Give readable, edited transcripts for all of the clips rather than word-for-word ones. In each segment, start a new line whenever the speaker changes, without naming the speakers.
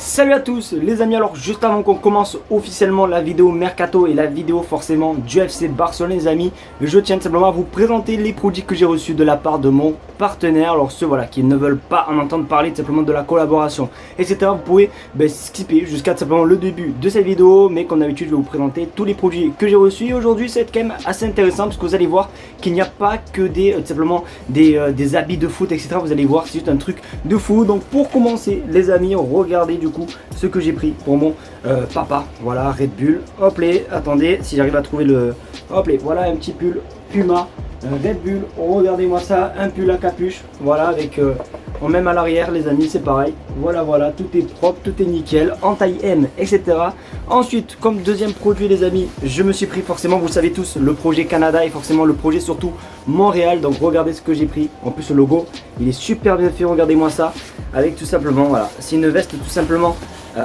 Salut à tous les amis, alors juste avant qu'on commence officiellement la vidéo Mercato et la vidéo forcément du FC Barcelone les amis, je tiens simplement à vous présenter les produits que j'ai reçus de la part de mon partenaire. Alors ceux voilà qui ne veulent pas en entendre parler simplement de la collaboration etc, vous pouvez skipper jusqu'à simplement le début de cette vidéo, mais comme d'habitude je vais vous présenter tous les produits que j'ai reçus. Et aujourd'hui ça va être quand même assez intéressant parce que vous allez voir qu'il n'y a pas que simplement des habits de foot etc, vous allez voir c'est juste un truc de fou. Donc pour commencer les amis, regardez du coup ce que j'ai pris pour mon papa. Voilà, Red Bull, hop les, attendez si j'arrive à trouver le, hop les, voilà un petit pull Puma Red Bull, regardez-moi ça, un pull à capuche, voilà avec même à l'arrière les amis c'est pareil, voilà tout est propre, tout est nickel, en taille M etc. Ensuite comme deuxième produit les amis, je me suis pris forcément, vous le savez tous, le projet Canada et forcément le projet surtout Montréal. Donc regardez ce que j'ai pris, en plus le logo il est super bien fait, regardez-moi ça, avec tout simplement, voilà, c'est une veste tout simplement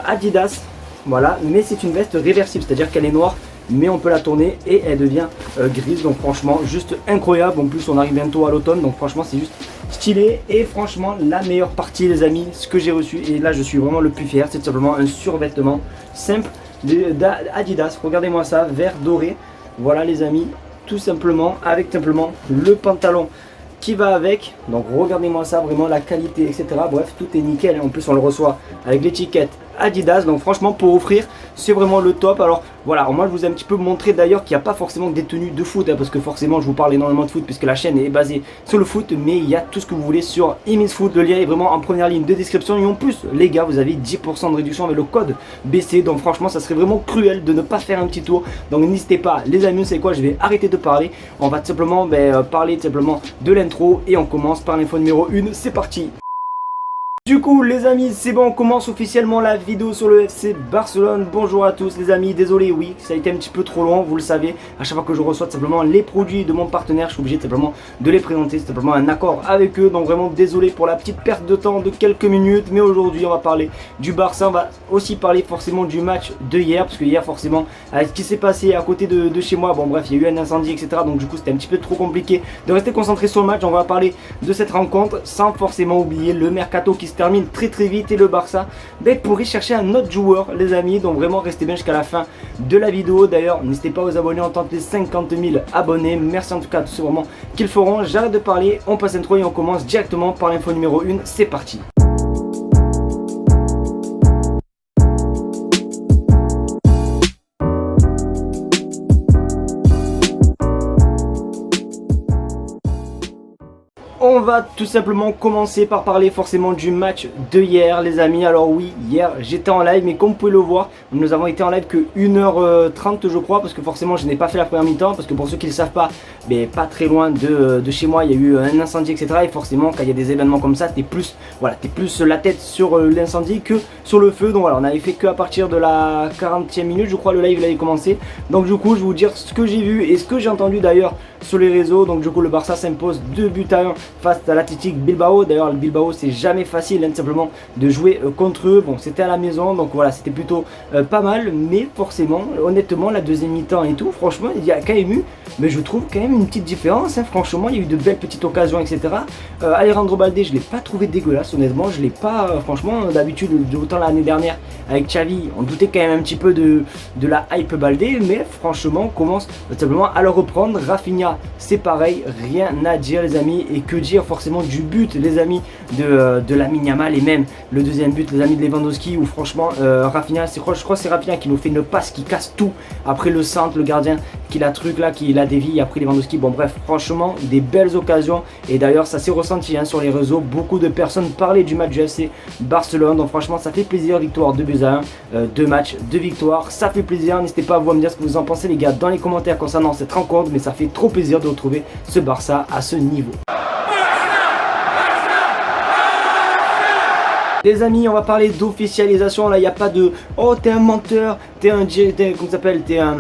Adidas, voilà, mais c'est une veste réversible, c'est à dire qu'elle est noire mais on peut la tourner et elle devient grise. Donc franchement juste incroyable, en plus on arrive bientôt à l'automne, donc franchement c'est juste stylé. Et franchement la meilleure partie les amis, ce que j'ai reçu, et là je suis vraiment le plus fier, c'est tout simplement un survêtement simple d'Adidas, regardez-moi ça, vert doré, voilà les amis, tout simplement avec simplement le pantalon qui va avec. Donc regardez-moi ça, vraiment la qualité etc, bref tout est nickel. En plus on le reçoit avec l'étiquette Adidas, donc franchement pour offrir c'est vraiment le top. Alors voilà, moi je vous ai un petit peu montré d'ailleurs qu'il n'y a pas forcément des tenues de foot parce que forcément je vous parle énormément de foot puisque la chaîne est basée sur le foot, mais il y a tout ce que vous voulez sur eMeansFoot. Le lien est vraiment en première ligne de description, et en plus les gars vous avez 10% de réduction avec le code BC, donc franchement ça serait vraiment cruel de ne pas faire un petit tour. Donc n'hésitez pas les amis, c'est quoi, je vais arrêter de parler, on va tout simplement parler simplement de l'intro et on commence par l'info numéro 1, c'est parti. Du coup les amis c'est bon, on commence officiellement la vidéo sur le FC Barcelone. Bonjour à tous les amis, désolé oui ça a été un petit peu trop long, vous le savez, à chaque fois que je reçois simplement les produits de mon partenaire je suis obligé simplement de les présenter, c'est simplement un accord avec eux. Donc vraiment désolé pour la petite perte de temps de quelques minutes, mais aujourd'hui on va parler du Barça, on va aussi parler forcément du match de hier, parce que hier forcément avec ce qui s'est passé à côté de chez moi, bon bref il y a eu un incendie etc, donc du coup c'était un petit peu trop compliqué de rester concentré sur le match. On va parler de cette rencontre sans forcément oublier le mercato qui se termine très vite et le Barça pourrait chercher un autre joueur les amis. Donc vraiment restez bien jusqu'à la fin de la vidéo. D'ailleurs n'hésitez pas à vous abonner, on tente les 50 000 abonnés, merci en tout cas à tous ceux vraiment qui le feront. J'arrête de parler, on passe intro et on commence directement par l'info numéro 1, c'est parti. On va tout simplement commencer par parler forcément du match de hier les amis. Alors oui, hier j'étais en live, mais comme vous pouvez le voir, nous avons été en live que 1h30 je crois, parce que forcément je n'ai pas fait la première mi-temps, parce que pour ceux qui ne le savent pas, pas très loin de chez moi il y a eu un incendie etc, et forcément quand il y a des événements comme ça t'es plus, voilà, t'es plus la tête sur l'incendie que sur le feu. Donc voilà, on avait fait que à partir de la 40e minute je crois le live il avait commencé. Donc du coup je vais vous dire ce que j'ai vu et ce que j'ai entendu d'ailleurs sur les réseaux. Donc du coup le Barça s'impose 2-1 face à l'Athletic Bilbao. D'ailleurs le Bilbao c'est jamais facile simplement de jouer contre eux. Bon c'était à la maison donc voilà, c'était plutôt pas mal, mais forcément honnêtement la deuxième mi-temps et tout, franchement il y a quand même eu, mais je trouve quand même une petite différence hein. Franchement il y a eu de belles petites occasions etc. Alejandro Balde je l'ai pas trouvé dégueulasse honnêtement, je l'ai pas franchement, d'habitude autant l'année dernière avec Xavi on doutait quand même un petit peu de la hype Balde, mais franchement commence simplement à le reprendre. Rafinha c'est pareil, rien à dire les amis, et que dire forcément du but les amis de Lamine Yamal, et même le deuxième but les amis de Lewandowski, où franchement Rafinha, je crois que c'est Rafinha qui nous fait une passe qui casse tout, après le centre, le gardien qui la truc là, qui la dévie, après Lewandowski. Bon bref franchement des belles occasions, et d'ailleurs ça s'est ressenti hein, sur les réseaux, beaucoup de personnes parlaient du match du FC Barcelone. Donc franchement ça fait plaisir, victoire 2-1, 2 matchs, 2 victoires, ça fait plaisir. N'hésitez pas à vous me dire ce que vous en pensez les gars dans les commentaires concernant cette rencontre, mais ça fait trop plaisir de retrouver ce Barça à ce niveau. Les amis, on va parler d'officialisation. Là il n'y a pas de oh t'es un menteur, t'es un comment ça s'appelle, t'es un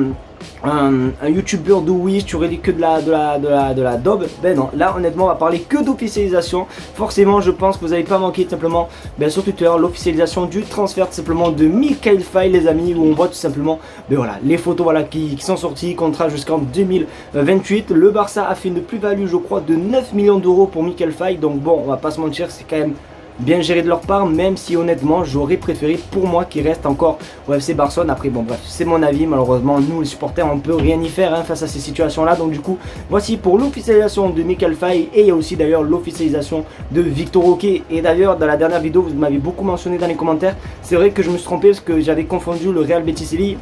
youtubeur de Wish, tu aurais dit que de la daube. Ben non, là honnêtement on va parler que d'officialisation. Forcément je pense que vous n'avez pas manqué tout simplement sur Twitter l'officialisation du transfert tout simplement de Michael Faye les amis, où on voit tout simplement voilà, les photos voilà, qui sont sorties, contrat jusqu'en 2028. Le Barça a fait une plus-value je crois de 9 millions d'euros pour Michael Faye, donc bon on va pas se mentir c'est quand même bien géré de leur part, même si honnêtement j'aurais préféré pour moi qu'il reste encore au FC Barcelone. Après bon bref, c'est mon avis, malheureusement nous les supporters on peut rien y faire hein, face à ces situations là. Donc du coup voici pour l'officialisation de Michael Faye, et il y a aussi d'ailleurs l'officialisation de Victor Roque. Et d'ailleurs dans la dernière vidéo vous m'avez beaucoup mentionné dans les commentaires, c'est vrai que je me suis trompé parce que j'avais confondu le Real Betis Séville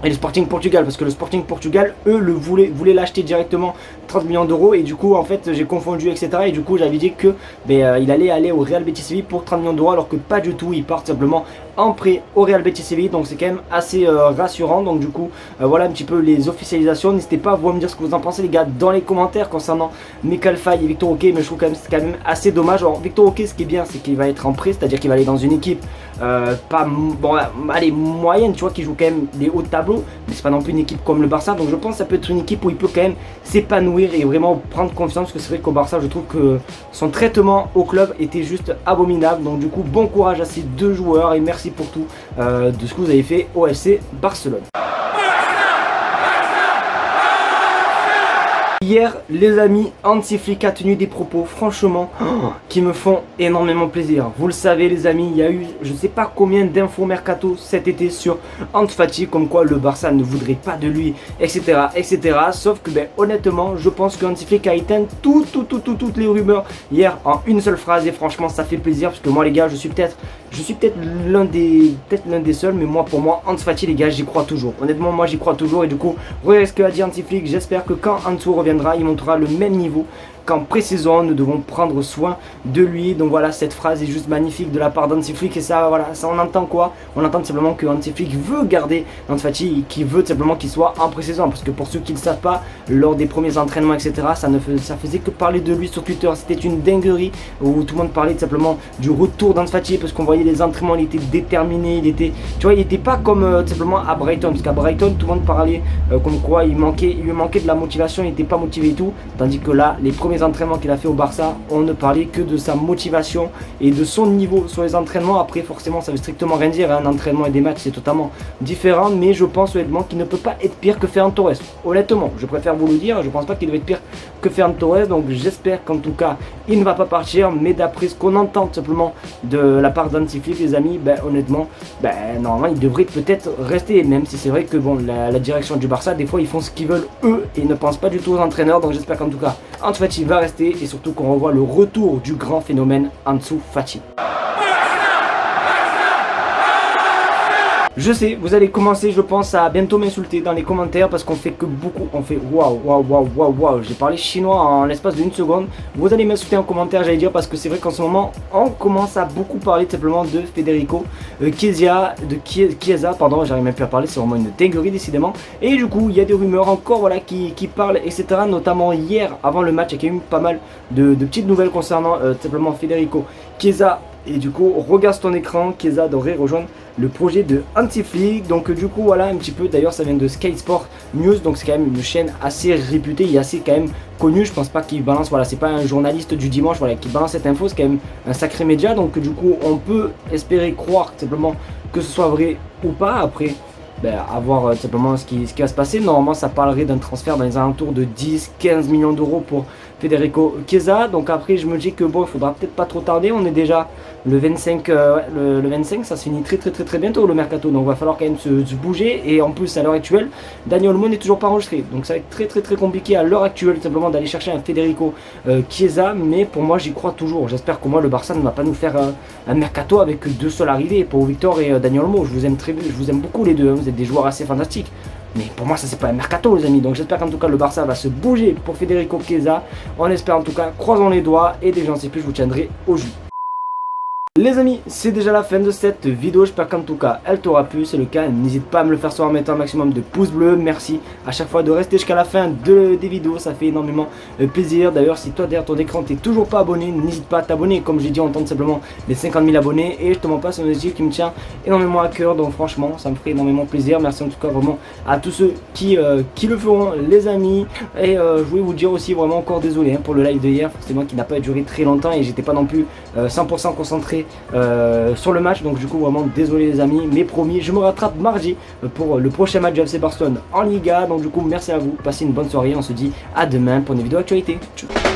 et le Sporting Portugal, parce que le Sporting Portugal, eux, voulaient l'acheter directement 30 millions d'euros, et du coup, en fait, j'ai confondu, etc. Et du coup, j'avais dit que il allait aller au Real Betis Séville pour 30 millions d'euros, alors que pas du tout, il part simplement en prêt au Real Betis Séville, donc c'est quand même assez rassurant. Donc du coup, voilà un petit peu les officialisations. N'hésitez pas à vous me dire ce que vous en pensez, les gars, dans les commentaires concernant Michael Faye et Victor Roque, mais je trouve c'est quand même assez dommage. Alors Victor Roque, ce qui est bien, c'est qu'il va être en prêt, c'est-à-dire qu'il va aller dans une équipe pas bon, allez, moyenne, tu vois, qui joue quand même des hauts tableaux, mais c'est pas non plus une équipe comme le Barça. Donc je pense que ça peut être une équipe où il peut quand même s'épanouir et vraiment prendre confiance, parce que c'est vrai qu'au Barça, je trouve que son traitement au club était juste abominable. Donc du coup, bon courage à ces deux joueurs et merci pour tout de ce que vous avez fait au FC Barcelone. Hier, les amis, Hansi Flick a tenu des propos, franchement, qui me font énormément plaisir. Vous le savez, les amis, il y a eu, je ne sais pas combien d'infos mercato cet été sur Ansu Fati, comme quoi le Barça ne voudrait pas de lui, etc., etc. Sauf que, honnêtement, je pense que Hansi Flick a éteint toutes les rumeurs hier en une seule phrase, et franchement, ça fait plaisir, parce que moi, les gars, je suis peut-être l'un des seuls, mais moi, pour moi, Ansu Fati, les gars, j'y crois toujours. Honnêtement, moi, j'y crois toujours, et du coup, regardez ce que a dit Hansi Flick. J'espère que quand Ansu revient, il montrera le même niveau qu'en pré-saison. Nous devons prendre soin de lui. Donc voilà, cette phrase est juste magnifique de la part d'Hansi Flick. Et ça, voilà, ça on entend quoi? On entend simplement que Hansi Flick veut garder Ansu Fati, qui veut simplement qu'il soit en pré-saison. Parce que pour ceux qui ne le savent pas, lors des premiers entraînements, etc., ça faisait que parler de lui sur Twitter. C'était une dinguerie où tout le monde parlait simplement du retour d'Ansu Fati, parce qu'on voyait les entraînements, il était déterminé, tu vois, il n'était pas comme simplement à Brighton, parce qu'à Brighton, tout le monde parlait comme quoi il lui manquait de la motivation, il n'était pas motivé et tout. Tandis que là, les premiers entraînements qu'il a fait au Barça, on ne parlait que de sa motivation et de son niveau sur les entraînements. Après, forcément, ça veut strictement rien dire, hein. Un entraînement et des matchs, c'est totalement différent, mais je pense honnêtement qu'il ne peut pas être pire que Ferran Torres. Honnêtement, je préfère vous le dire, je pense pas qu'il devait être pire que Ferran Torres, donc j'espère qu'en tout cas, il ne va pas partir, mais d'après ce qu'on entend simplement de la part d'Hansi Flick, les amis, honnêtement, normalement, il devrait peut-être rester, même si c'est vrai que bon, la direction du Barça, des fois, ils font ce qu'ils veulent eux et ne pensent pas du tout aux entraîneurs, donc j'espère qu'en tout cas, Ansu Fati va rester, et surtout qu'on revoit le retour du grand phénomène Ansu Fati. Je sais, vous allez commencer, je pense, à bientôt m'insulter dans les commentaires, parce qu'on fait que beaucoup, on fait waouh, j'ai parlé chinois en l'espace d'une seconde. Vous allez m'insulter en commentaire, j'allais dire, parce que c'est vrai qu'en ce moment, on commence à beaucoup parler simplement de Federico Chiesa, pardon, j'arrive même plus à parler, c'est vraiment une dinguerie décidément. Et du coup, il y a des rumeurs encore, voilà, qui parlent, etc. Notamment hier, avant le match, il y a eu pas mal de petites nouvelles concernant simplement Federico Chiesa. Et du coup, regarde ton écran, Chiesa devrait rejoindre le projet de Hansi Flick. Donc du coup, voilà un petit peu, d'ailleurs ça vient de Sky Sport News, donc c'est quand même une chaîne assez réputée et assez quand même connue. Je pense pas qu'il balance, voilà, c'est pas un journaliste du dimanche, voilà, qui balance cette info, c'est quand même un sacré média. Donc du coup, on peut espérer croire simplement que ce soit vrai ou pas. Après, à voir simplement ce qui va se passer. Normalement, ça parlerait d'un transfert dans les alentours de 10-15 millions d'euros pour Federico Chiesa. Donc après, je me dis que bon, il faudra peut-être pas trop tarder. On est déjà le 25, le 25, ça se finit très bientôt le mercato. Donc il va falloir quand même se bouger. Et en plus, à l'heure actuelle, Dani Olmo n'est toujours pas enregistré. Donc ça va être très compliqué à l'heure actuelle simplement d'aller chercher un Federico Chiesa. Mais pour moi, j'y crois toujours. J'espère qu'au moins le Barça ne va pas nous faire un mercato avec deux seuls arrivés pour Victor et Dani Olmo. Je vous aime beaucoup les deux, hein. Vous êtes des joueurs assez fantastiques. Mais pour moi, ça c'est pas un mercato, les amis. Donc j'espère qu'en tout cas le Barça va se bouger pour Federico Chiesa. On espère en tout cas, croisons les doigts. Et dès que j'en sais plus, je vous tiendrai au jus. Les amis, c'est déjà la fin de cette vidéo, j'espère qu'en tout cas elle t'aura plu. C'est le cas, n'hésite pas à me le faire savoir en mettant un maximum de pouces bleus. Merci à chaque fois de rester jusqu'à la fin des vidéos, ça fait énormément plaisir. D'ailleurs, si toi derrière ton écran t'es toujours pas abonné, n'hésite pas à t'abonner. Comme j'ai dit, on tente simplement les 50 000 abonnés. Et je te mens pas, c'est un objectif qui me tient énormément à cœur. Donc franchement, ça me ferait énormément plaisir. Merci en tout cas vraiment à tous ceux qui le feront, les amis. Et je voulais vous dire aussi vraiment encore désolé pour le live de hier, forcément qui n'a pas duré très longtemps. Et j'étais pas non plus 100% concentré sur le match, donc du coup vraiment désolé les amis, mais promis je me rattrape mardi pour le prochain match du FC Barcelone en Liga. Donc du coup merci à vous, passez une bonne soirée, on se dit à demain pour une vidéo actualité. Ciao.